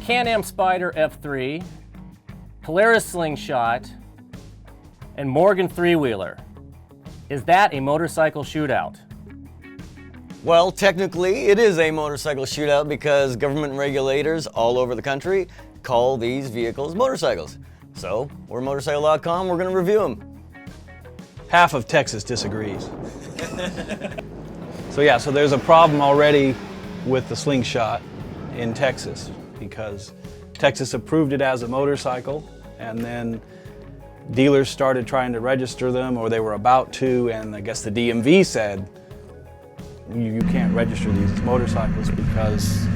Can-Am Spyder F3, Polaris Slingshot, and Morgan three-wheeler. Is that a motorcycle shootout? Well, technically it is a motorcycle shootout because government regulators all over the country call these vehicles motorcycles. So, we're Motorcycle.com, we're going to review them. Half of Texas disagrees. So there's a problem already with the Slingshot in Texas because Texas approved it as a motorcycle, and then dealers started trying to register them, or they were about to, and I guess the DMV said you can't register these as motorcycles because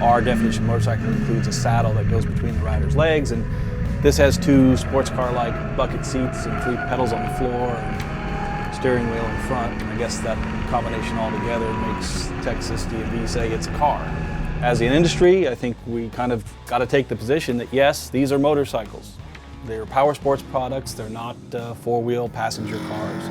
our definition of motorcycle includes a saddle that goes between the rider's legs, and this has two sports car-like bucket seats and 3 pedals on the floor and steering wheel in front. I guess that combination altogether makes Texas DMV say it's a car. As an industry, I think we kind of got to take the position that yes, these are motorcycles. They're power sports products, they're not 4-wheel passenger cars.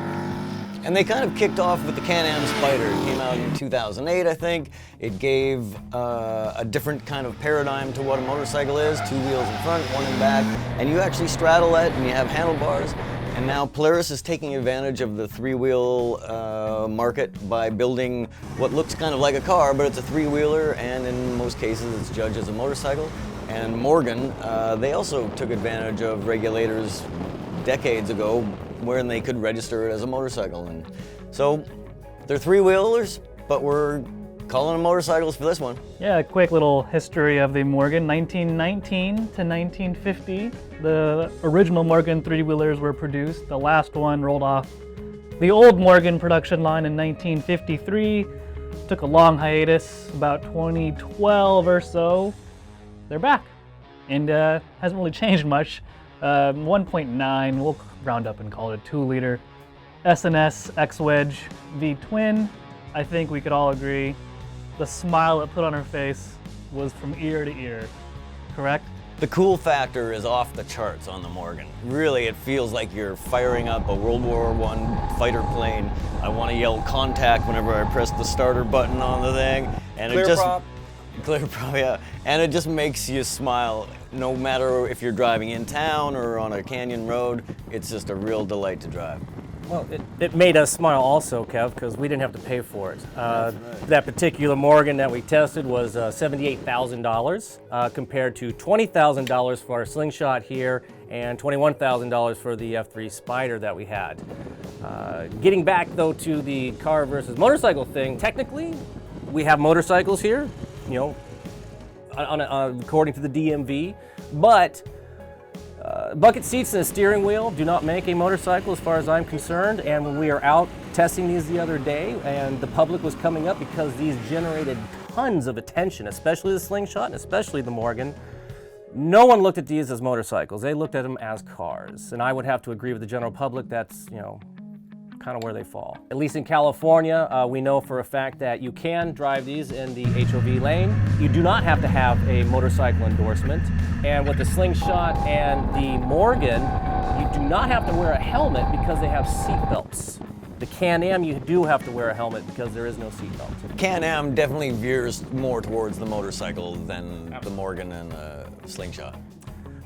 And they kind of kicked off with the Can-Am Spyder. It came out in 2008, I think. It gave a different kind of paradigm to what a motorcycle is. 2 wheels in front, 1 in back, and you actually straddle it and you have handlebars. And now Polaris is taking advantage of the 3-wheel market by building what looks kind of like a car, but it's a 3-wheeler, and in most cases it's judged as a motorcycle. And Morgan, they also took advantage of regulators decades ago when they could register it as a motorcycle. And so they're 3-wheelers, but we're calling them motorcycles for this one. Yeah, a quick little history of the Morgan. 1919 to 1950, the original Morgan 3-wheelers were produced. The last one rolled off the old Morgan production line in 1953. Took a long hiatus, about 2012 or so. They're back, and hasn't really changed much. 1.9, we'll round up and call it a 2-liter S&S X-Wedge V-twin. I think we could all agree the smile it put on her face was from ear to ear, correct? The cool factor is off the charts on the Morgan. Really, it feels like you're firing up a World War I fighter plane. I want to yell contact whenever I press the starter button on the thing. And Clear prop, yeah. And it just makes you smile, no matter if you're driving in town or on a canyon road. It's just a real delight to drive. Well, it made us smile also, Kev, because we didn't have to pay for it. Right. That particular Morgan that we tested was $78,000 compared to $20,000 for our Slingshot here and $21,000 for the F3 Spyder that we had. Getting back though to the car versus motorcycle thing, technically we have motorcycles here, you know, according to the DMV, but bucket seats and a steering wheel do not make a motorcycle as far as I'm concerned. And when we are out testing these the other day and the public was coming up because these generated tons of attention, especially the Slingshot and especially the Morgan, no one looked at these as motorcycles. They looked at them as cars. And I would have to agree with the general public that's, you know, kind of where they fall. At least in California, we know for a fact that you can drive these in the HOV lane. You do not have to have a motorcycle endorsement. And with the Slingshot and the Morgan, you do not have to wear a helmet because they have seat belts. The Can-Am, you do have to wear a helmet because there is no seat belt. Can-Am definitely veers more towards the motorcycle than the Morgan and the Slingshot.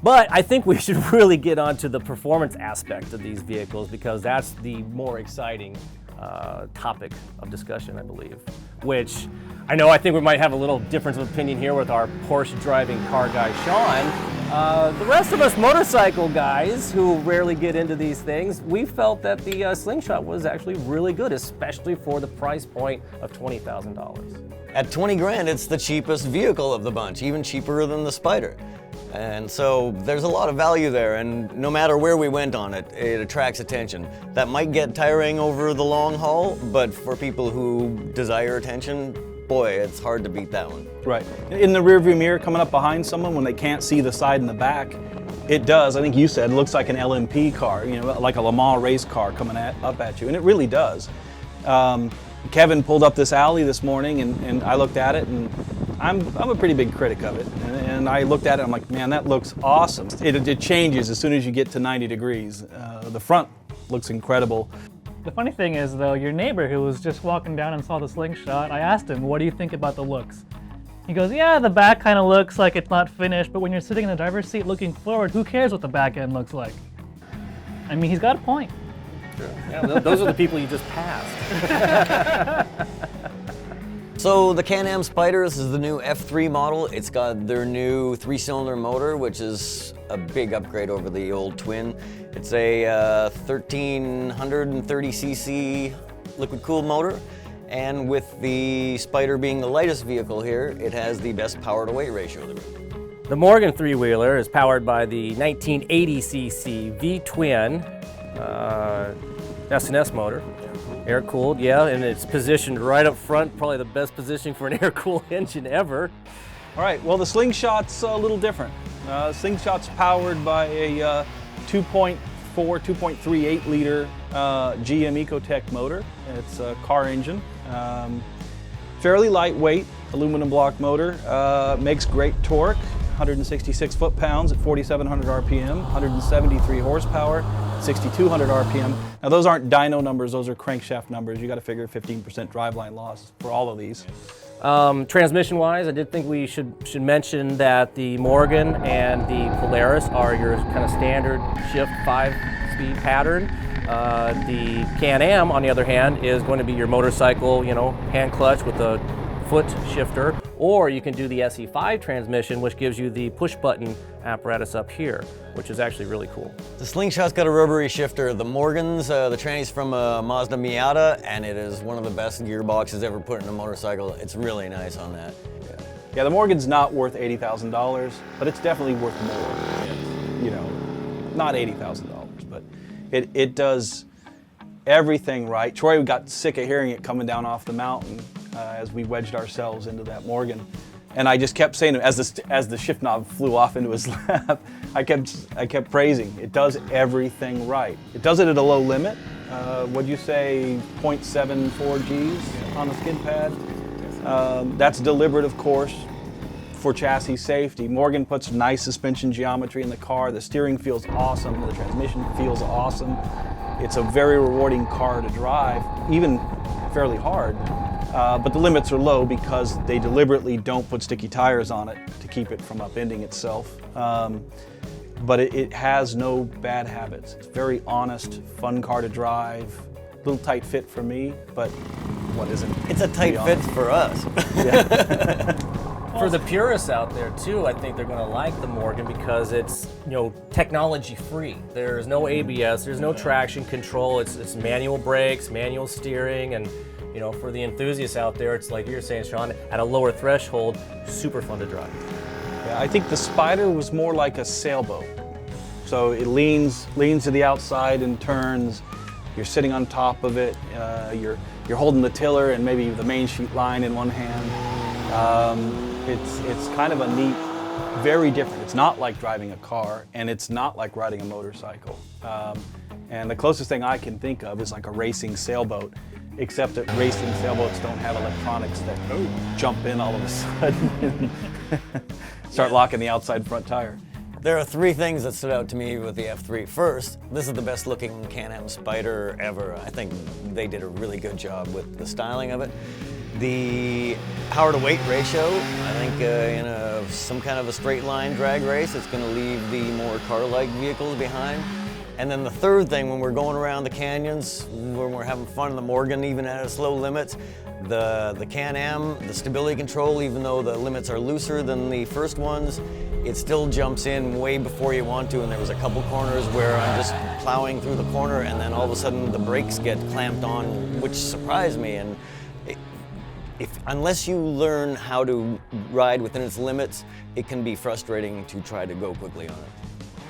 But I think we should really get onto the performance aspect of these vehicles because that's the more exciting topic of discussion, I believe. Which I think we might have a little difference of opinion here with our Porsche driving car guy, Sean. The rest of us motorcycle guys who rarely get into these things, we felt that the Slingshot was actually really good, especially for the price point of $20,000. At 20 grand, it's the cheapest vehicle of the bunch, even cheaper than the Spyder. And so there's a lot of value there, and no matter where we went on it, it attracts attention. That might get tiring over the long haul, but for people who desire attention, boy, it's hard to beat that one. Right. In the rearview mirror coming up behind someone when they can't see the side and the back, it does, I think you said, it looks like an LMP car, you know, like a Le Mans race car coming up at you, and it really does. Kevin pulled up this alley this morning, and I looked at it, and I'm a pretty big critic of it. And I looked at it, I'm like, man, that looks awesome. It changes as soon as you get to 90 degrees. The front looks incredible. The funny thing is, though, your neighbor who was just walking down and saw the Slingshot, I asked him, what do you think about the looks? He goes, yeah, the back kind of looks like it's not finished, but when you're sitting in the driver's seat looking forward, who cares what the back end looks like? I mean, he's got a point. Sure. Yeah, those are the people you just passed. So the Can-Am Spyder, this is the new F3 model. It's got their new 3-cylinder motor, which is a big upgrade over the old twin. It's a 1330cc liquid-cooled motor. And with the Spyder being the lightest vehicle here, it has the best power-to-weight ratio. The Morgan three-wheeler is powered by the 1980cc V-twin S&S motor. Air-cooled, yeah, and it's positioned right up front, probably the best positioning for an air-cooled engine ever. All right, well, the Slingshot's a little different. Slingshot's powered by a 2.4, 2.38 liter GM Ecotech motor. It's a car engine. Fairly lightweight aluminum block motor. Makes great torque, 166 foot-pounds at 4,700 RPM, 173 horsepower, 6,200 RPM. Now those aren't dyno numbers, those are crankshaft numbers. You got to figure 15% driveline loss for all of these. Transmission-wise, I did think we should mention that the Morgan and the Polaris are your kind of standard shift 5-speed pattern. The Can-Am, on the other hand, is going to be your motorcycle, hand clutch with a foot shifter, or you can do the SE5 transmission, which gives you the push-button apparatus up here, which is actually really cool. The Slingshot's got a rotary shifter. The Morgan's, the tranny's from a Mazda Miata, and it is one of the best gearboxes ever put in a motorcycle. It's really nice on that. Yeah, the Morgan's not worth $80,000, but it's definitely worth more. Not $80,000, but it does everything right. Troy got sick of hearing it coming down off the mountain as we wedged ourselves into that Morgan. And I just kept saying, as the shift knob flew off into his lap, I kept praising. It does everything right. It does it at a low limit. What'd you say, 0.74 Gs on the skid pad? That's deliberate, of course, for chassis safety. Morgan puts nice suspension geometry in the car. The steering feels awesome. The transmission feels awesome. It's a very rewarding car to drive, even fairly hard. But the limits are low because they deliberately don't put sticky tires on it to keep it from upending itself. But it has no bad habits. It's very honest, fun car to drive. A little tight fit for me, but what isn't? It's a tight fit for us. Yeah. For the purists out there too, I think they're going to like the Morgan because it's technology free. There's no ABS, there's no traction control. It's manual brakes, manual steering, and for the enthusiasts out there, it's like you're saying, Sean, at a lower threshold, super fun to drive. Yeah, I think the Spyder was more like a sailboat. So it leans to the outside and turns. You're sitting on top of it. You're holding the tiller and maybe the main sheet line in one hand. It's kind of a neat, very different. It's not like driving a car, and it's not like riding a motorcycle. And the closest thing I can think of is like a racing sailboat, except that racing sailboats don't have electronics that jump in all of a sudden and start locking the outside front tire. There are three things that stood out to me with the F3. First, this is the best looking Can-Am Spyder ever. I think they did a really good job with the styling of it. The power to weight ratio, I think in some kind of a straight line drag race, it's going to leave the more car-like vehicles behind. And then the third thing, when we're going around the canyons, when we're having fun in the Morgan, even at its low limits, the Can-Am, the stability control, even though the limits are looser than the first ones, it still jumps in way before you want to. And there was a couple corners where I'm just plowing through the corner and then all of a sudden the brakes get clamped on, which surprised me. And unless you learn how to ride within its limits, it can be frustrating to try to go quickly on it.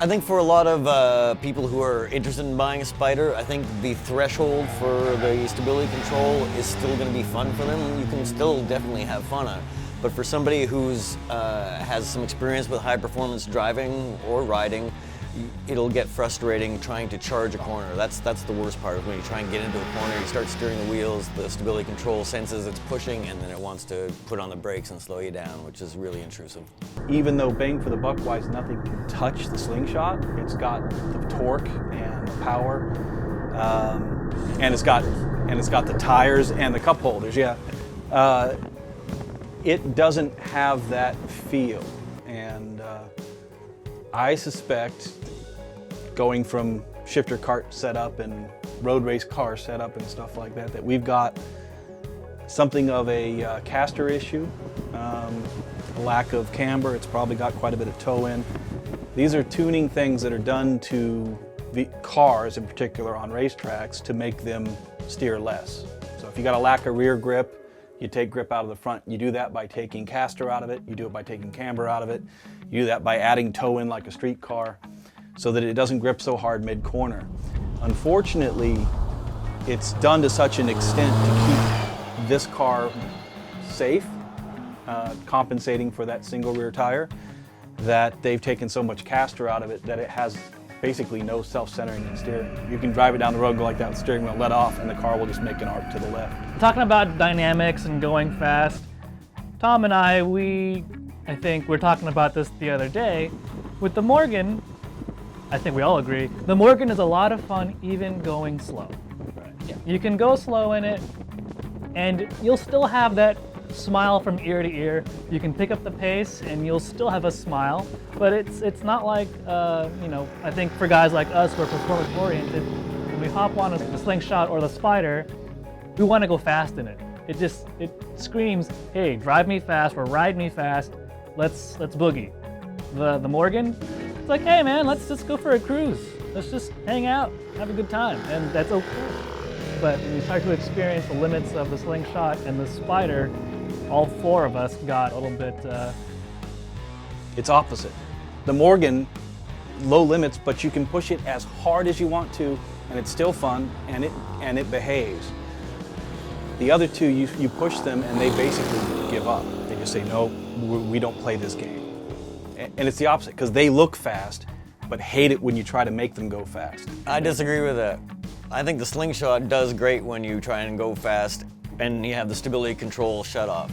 I think for a lot of people who are interested in buying a Spyder, I think the threshold for the stability control is still going to be fun for them. You can still definitely have fun on it. But for somebody who's has some experience with high performance driving or riding, it'll get frustrating trying to charge a corner. That's the worst part, is when you try and get into a corner, you start steering the wheels, the stability control senses it's pushing, and then it wants to put on the brakes and slow you down, which is really intrusive. Even though bang for the buck wise nothing can touch the Slingshot, it's got the torque and the power, and it's got the tires and the cup holders. Yeah, it doesn't have that feel. And I suspect, going from shifter cart setup and road race car setup and stuff like that, that we've got something of a caster issue, a lack of camber. It's probably got quite a bit of toe in. These are tuning things that are done to the cars in particular on racetracks to make them steer less. So if you got a lack of rear grip, you take grip out of the front. You do that by taking caster out of it. You do it by taking camber out of it. You do that by adding toe in like a street car so that it doesn't grip so hard mid-corner. Unfortunately, it's done to such an extent to keep this car safe, compensating for that single rear tire, that they've taken so much caster out of it that it has basically no self-centering in steering. You can drive it down the road, go like that, the steering wheel let off, and the car will just make an arc to the left. Talking about dynamics and going fast, Tom and I think we're talking about this the other day. With the Morgan, I think we all agree, the Morgan is a lot of fun even going slow. Right. Yeah. You can go slow in it, and you'll still have that smile from ear to ear. You can pick up the pace and you'll still have a smile, but it's not like, I think for guys like us who are performance oriented, when we hop on the Slingshot or the Spyder, we want to go fast in it. It screams, hey, drive me fast, or ride me fast, let's boogie. The Morgan, it's like, hey man, let's just go for a cruise. Let's just hang out, have a good time, and that's okay. But when you start to experience the limits of the Slingshot and the Spyder, all four of us got a little bit... It's opposite. The Morgan, low limits, but you can push it as hard as you want to, and it's still fun, and it behaves. The other two, you push them, and they basically give up. They just say, no, we don't play this game. And it's the opposite, because they look fast, but hate it when you try to make them go fast. I disagree with that. I think the Slingshot does great when you try and go fast and you have the stability control shut off.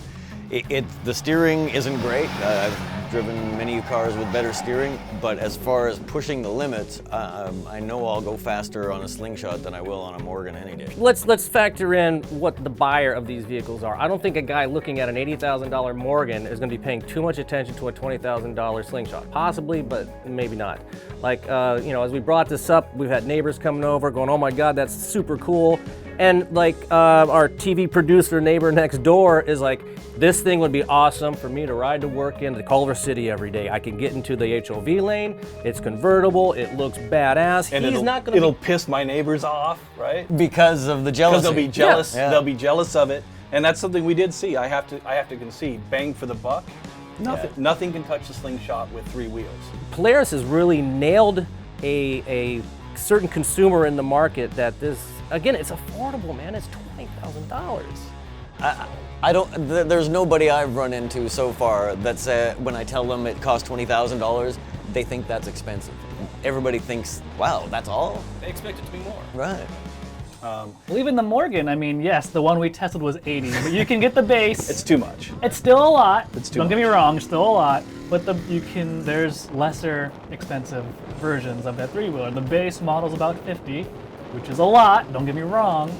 The steering isn't great. I've driven many cars with better steering, but as far as pushing the limits, I know I'll go faster on a Slingshot than I will on a Morgan any day. Let's factor in what the buyer of these vehicles are. I don't think a guy looking at an $80,000 Morgan is going to be paying too much attention to a $20,000 Slingshot. Possibly, but maybe not. Like, as we brought this up, we've had neighbors coming over going, oh my God, that's super cool. And like our TV producer neighbor next door is like, this thing would be awesome for me to ride to work into Culver City every day. I can get into the HOV lane, it's convertible, it looks badass. And it'll piss my neighbors off, right? Because of the jealousy. Because they'll be jealous. Yeah. They'll be jealous of it, and that's something we did see. I have to concede. Bang for the buck. Nothing can touch the Slingshot with three wheels. Polaris has really nailed a certain consumer in the market that this, again, it's affordable, man. It's $20,000. There's nobody I've run into so far that said, when I tell them it costs $20,000, they think that's expensive. Everybody thinks, wow, that's all? They expect it to be more. Right. Well, even the Morgan, I mean, yes, the one we tested was 80, but you can get the base. It's too much. It's still a lot. It's too Don't get me much. wrong, it's still a lot, but there's lesser expensive versions of that three-wheeler. The base model's about 50, which is a lot, don't get me wrong.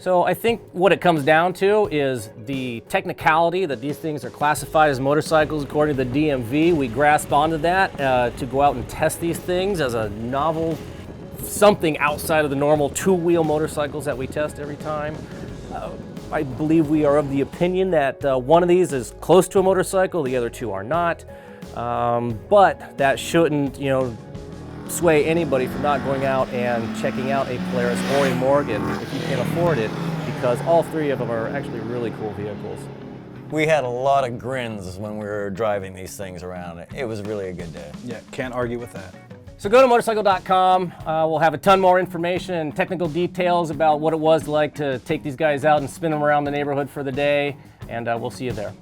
So I think what it comes down to is the technicality that these things are classified as motorcycles according to the DMV. We grasp onto that to go out and test these things as a novel, something outside of the normal two-wheel motorcycles that we test every time. I believe we are of the opinion that one of these is close to a motorcycle, the other two are not. But that shouldn't, sway anybody from not going out and checking out a Polaris or a Morgan if you can afford it, because all three of them are actually really cool vehicles. We had a lot of grins when we were driving these things around. It was really a good day. Yeah, can't argue with that. So go to Motorcycle.com. We'll have a ton more information and technical details about what it was like to take these guys out and spin them around the neighborhood for the day, and we'll see you there.